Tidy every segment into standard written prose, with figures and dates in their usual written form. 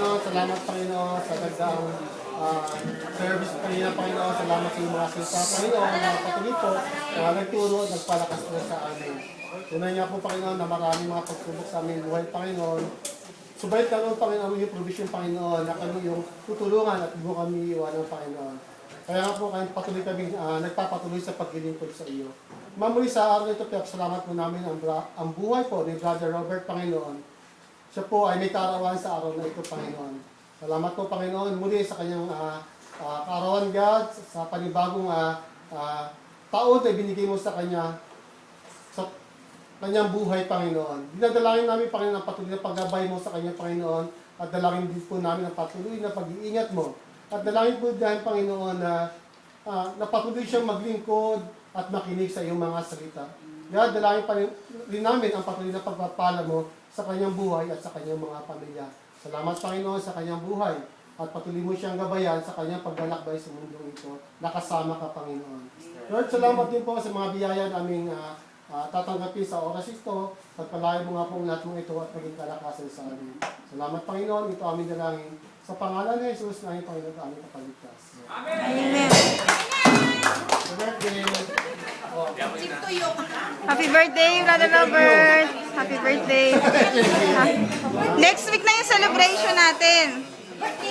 Panginoon. Salamat, Panginoon, sa nagdaang service kanina, Panginoon. Salamat sa iyong mga salita, Panginoon, na patuloy po na nagturo at nagpalakas po sa amin. Tunay niya po, Panginoon, na maraming mga pagsubok sa aming buhay, Panginoon. Subayit ka noon, Panginoon, yung provision, Panginoon, na kami yung tutulungan at buong kami iwanan, Panginoon. Kaya nga po, patuloy kami nagpapatuloy sa paglilingkod sa iyo. Mamuli sa araw ito, salamat po namin ang buhay po ni Brother Robert, Panginoon. Siya po ay may kaarawan sa araw na ito, Panginoon. Salamat po, Panginoon, muli sa kanyang kaarawan, God, sa panibagong taon na binigay mo sa kanya, sa kanyang buhay, Panginoon. Dinadalangin namin, Panginoon, ang patuloy na paggabay mo sa kanya, Panginoon, at dalangin din po namin ang patuloy na pag-iingat mo. At dalangin po dahil, Panginoon, na patuloy siyang maglingkod at makinig sa iyong mga salita. God, dalangin pa rin namin ang patuloy na pagpapala mo sa kanyang buhay at sa kanyang mga pamilya. Salamat, Panginoon, sa kanyang buhay at patuloy mo siyang gabayan sa kanyang paglalakbay sa mundong ito. Nakasama ka, Panginoon. Lord, salamat din po sa mga biyaya naming tatanggapin sa oras ito. Pagpalain mo nga po lahat mo ito at maging kalakasan sa amin. Salamat, Panginoon. Ito aming dalangin. Sa pangalan ni Jesus na yung Panginoon aming kapaligtas. Amen! Amen. Happy birthday, Brother Robert. Happy birthday. Next week na yung celebration natin.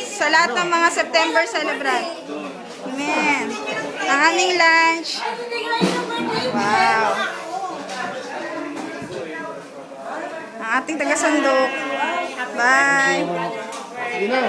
Sa lahat ng mga September celebrant. Amen. Ang aming lunch. Wow. Ang ating taga-sandok. Bye. Sige na.